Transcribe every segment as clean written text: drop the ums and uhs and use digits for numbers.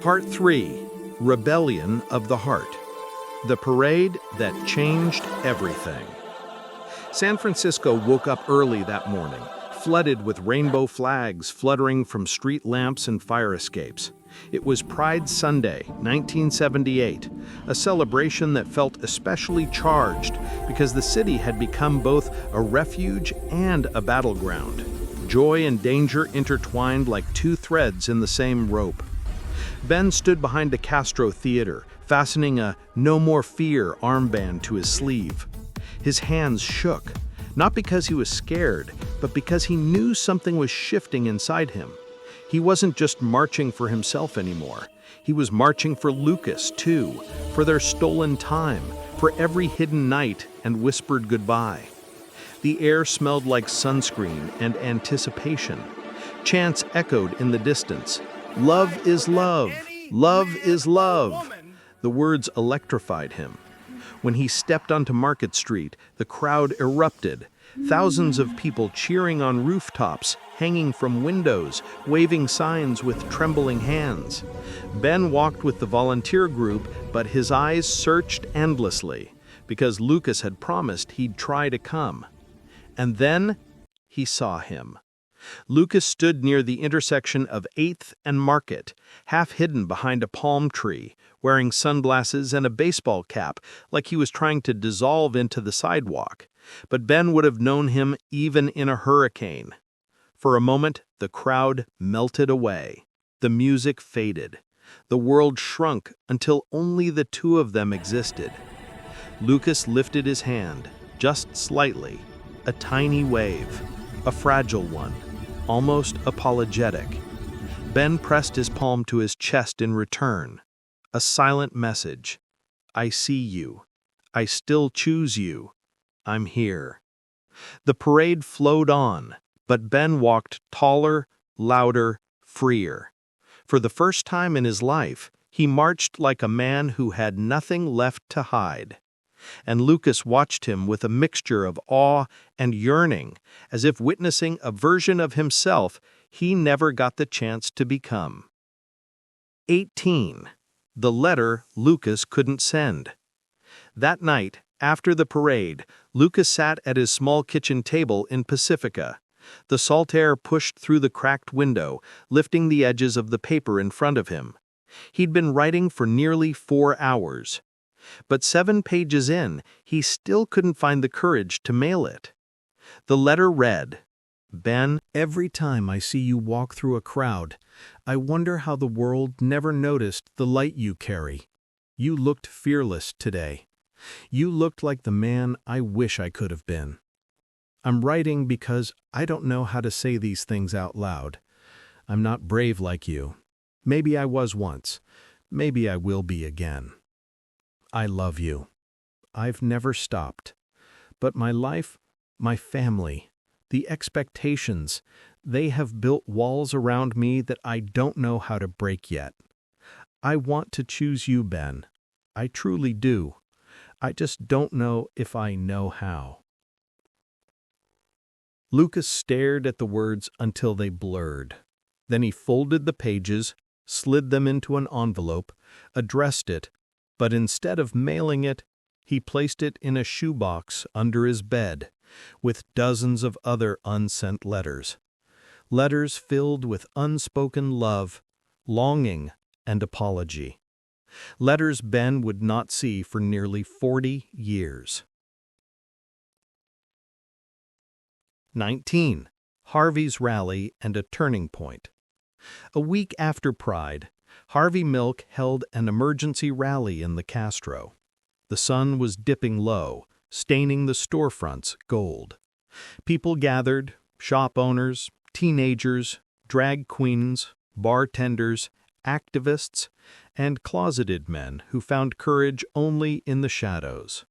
Part 3. Rebellion of the Heart. The parade that changed everything. San Francisco woke up early that morning, flooded with rainbow flags fluttering from street lamps and fire escapes. It was Pride Sunday, 1978, a celebration that felt especially charged because the city had become both a refuge and a battleground. Joy and danger intertwined like two threads in the same rope. Ben stood behind the Castro Theater, fastening a "No More Fear" armband to his sleeve. His hands shook, not because he was scared, but because he knew something was shifting inside him. He wasn't just marching for himself anymore. He was marching for Lucas, too, for their stolen time, for every hidden night and whispered goodbye. The air smelled like sunscreen and anticipation. Chants echoed in the distance. "Love is love. Love is love." The words electrified him. When he stepped onto Market Street, the crowd erupted. Thousands of people cheering on rooftops, hanging from windows, waving signs with trembling hands. Ben walked with the volunteer group, but his eyes searched endlessly, because Lucas had promised he'd try to come. And then he saw him. Lucas stood near the intersection of 8th and Market, half hidden behind a palm tree, wearing sunglasses and a baseball cap like he was trying to dissolve into the sidewalk. But Ben would have known him even in a hurricane. For a moment, the crowd melted away. The music faded. The world shrunk until only the two of them existed. Lucas lifted his hand, just slightly, a tiny wave, a fragile one. Almost apologetic. Ben pressed his palm to his chest in return. A silent message. "I see you. I still choose you. I'm here." The parade flowed on, but Ben walked taller, louder, freer. For the first time in his life, he marched like a man who had nothing left to hide. And Lucas watched him with a mixture of awe and yearning, as if witnessing a version of himself he never got the chance to become. 18. The letter Lucas couldn't send. That night, after the parade, Lucas sat at his small kitchen table in Pacifica. The salt air pushed through the cracked window, lifting the edges of the paper in front of him. He'd been writing for nearly 4 hours. But 7 pages in, he still couldn't find the courage to mail it. The letter read, "Ben, every time I see you walk through a crowd, I wonder how the world never noticed the light you carry. You looked fearless today. You looked like the man I wish I could have been. I'm writing because I don't know how to say these things out loud. I'm not brave like you. Maybe I was once. Maybe I will be again. I love you. I've never stopped. But my life, my family, the expectations, they have built walls around me that I don't know how to break yet. I want to choose you, Ben. I truly do. I just don't know if I know how." Lucas stared at the words until they blurred. Then he folded the pages, slid them into an envelope, addressed it, but instead of mailing it, he placed it in a shoebox under his bed, with dozens of other unsent letters. Letters filled with unspoken love, longing, and apology. Letters Ben would not see for nearly 40 years. 19. Harvey's Rally and a Turning Point. A week after Pride, Harvey Milk held an emergency rally in the Castro. The sun was dipping low, staining the storefronts gold. People gathered, shop owners, teenagers, drag queens, bartenders, activists, and closeted men who found courage only in the shadows.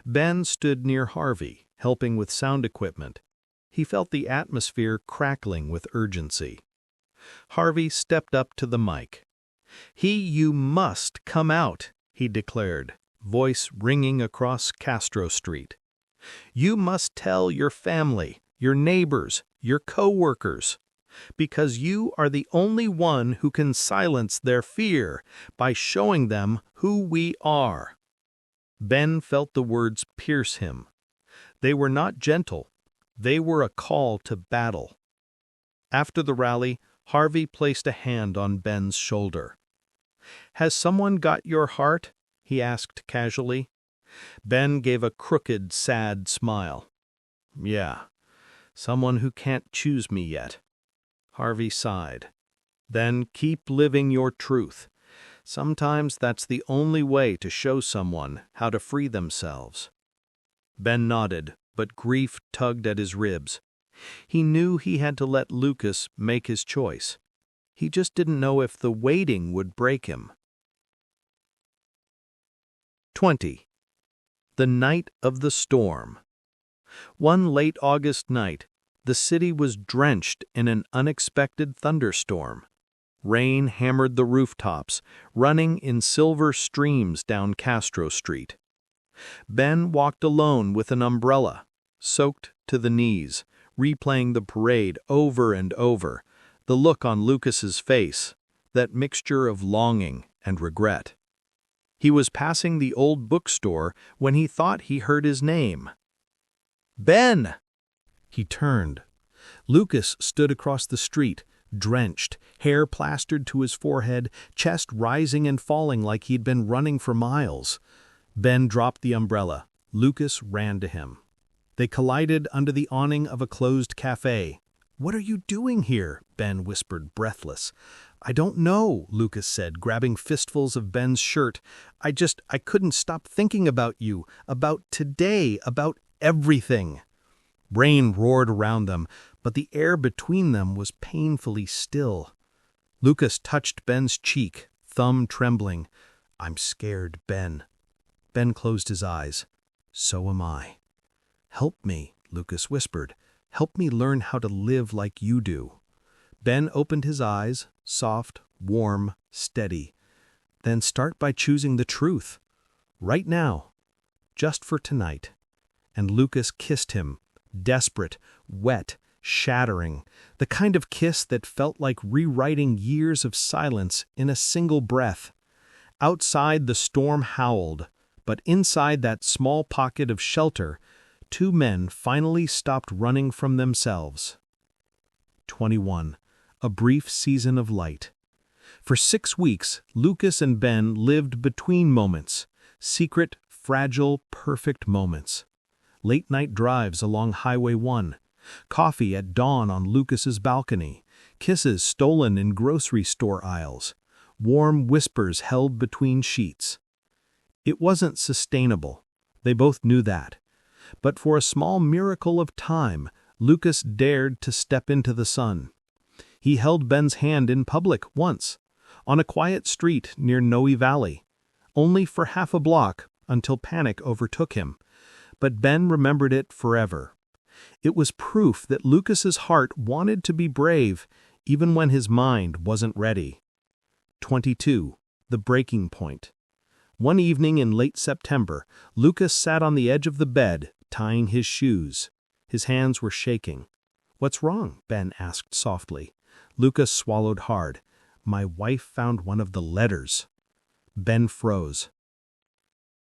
Ben stood near Harvey, helping with sound equipment. He felt the atmosphere crackling with urgency. Harvey stepped up to the mic. You must come out," he declared, voice ringing across Castro Street. "You must tell your family, your neighbors, your co-workers. because you are the only one who can silence their fear by showing them who we are." Ben felt the words pierce him. They were not gentle. They were a call to battle. After the rally, Harvey placed a hand on Ben's shoulder. "Has someone got your heart?" he asked casually. Ben gave a crooked, sad smile. "Yeah, someone who can't choose me yet." Harvey sighed. "Then keep living your truth. Sometimes that's the only way to show someone how to free themselves." Ben nodded, but grief tugged at his ribs. He knew he had to let Lucas make his choice. He just didn't know if the waiting would break him. 20. The night of the storm. One late August night, the city was drenched in an unexpected thunderstorm. Rain hammered the rooftops, running in silver streams down Castro Street. Ben walked alone with an umbrella, soaked to the knees, replaying the parade over and over, the look on Lucas's face, that mixture of longing and regret. He was passing the old bookstore when he thought he heard his name. "Ben!" He turned. Lucas stood across the street, drenched, hair plastered to his forehead, chest rising and falling like he'd been running for miles. Ben dropped the umbrella. Lucas ran to him. They collided under the awning of a closed cafe. "What are you doing here?" Ben whispered, breathless. "I don't know," Lucas said, grabbing fistfuls of Ben's shirt. I couldn't stop thinking about you, about today, about everything." Rain roared around them, but the air between them was painfully still. Lucas touched Ben's cheek, thumb trembling. "I'm scared, Ben." Ben closed his eyes. "So am I." "Help me," Lucas whispered. "Help me learn how to live like you do." Ben opened his eyes, soft, warm, steady. "Then start by choosing the truth. Right now. Just for tonight." And Lucas kissed him, desperate, wet, shattering, the kind of kiss that felt like rewriting years of silence in a single breath. Outside the storm howled, but inside that small pocket of shelter, two men finally stopped running from themselves. 21. A brief season of light. For 6 weeks, Lucas and Ben lived between moments, secret, fragile, perfect moments. Late-night drives along Highway 1, coffee at dawn on Lucas's balcony, kisses stolen in grocery store aisles, warm whispers held between sheets. It wasn't sustainable. They both knew that. But for a small miracle of time, Lucas dared to step into the sun. He held Ben's hand in public once, on a quiet street near Noe Valley, only for half a block until panic overtook him. But Ben remembered it forever. It was proof that Lucas's heart wanted to be brave, even when his mind wasn't ready. 22. The breaking point. One evening in late September, Lucas sat on the edge of the bed, tying his shoes. His hands were shaking. "What's wrong?" Ben asked softly. Lucas swallowed hard. "My wife found one of the letters." Ben froze.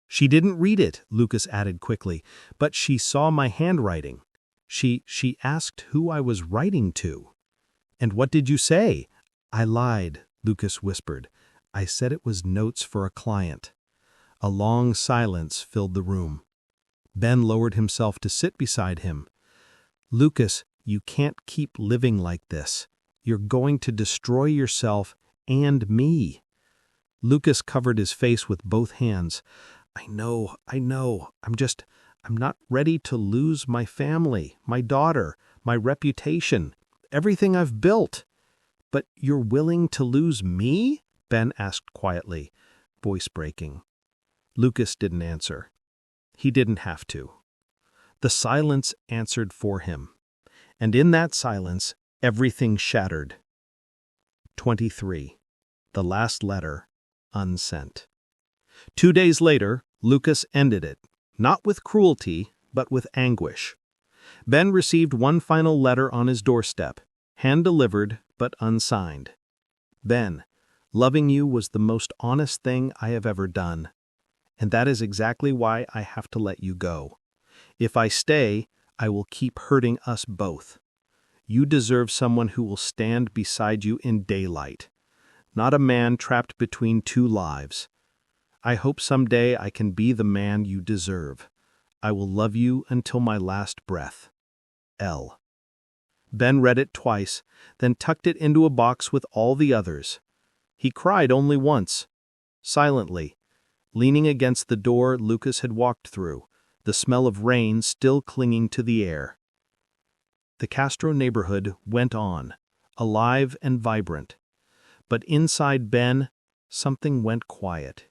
"She didn't read it," Lucas added quickly, "but she saw my handwriting. She asked who I was writing to." "And what did you say?" "I lied," Lucas whispered. "I said it was notes for a client." A long silence filled the room. Ben lowered himself to sit beside him. "Lucas, you can't keep living like this. You're going to destroy yourself and me." Lucas covered his face with both hands. I know. I'm not ready to lose my family, my daughter, my reputation, everything I've built." "But you're willing to lose me?" Ben asked quietly, voice breaking. Lucas didn't answer. He didn't have to. The silence answered for him. And in that silence, everything shattered. 23. The last letter, unsent. 2 days later, Lucas ended it, not with cruelty, but with anguish. Ben received one final letter on his doorstep, Hand-delivered, but unsigned. Ben, loving you was the most honest thing I have ever done. And that is exactly why I have to let you go. If I stay, I will keep hurting us both. You deserve someone who will stand beside you in daylight, not a man trapped between two lives. I hope someday I can be the man you deserve. I will love you until my last breath. L. Ben read it twice, then tucked it into a box with all the others. He cried only once, silently, leaning against the door Lucas had walked through, the smell of rain still clinging to the air. The Castro neighborhood went on, alive and vibrant. But inside Ben, something went quiet.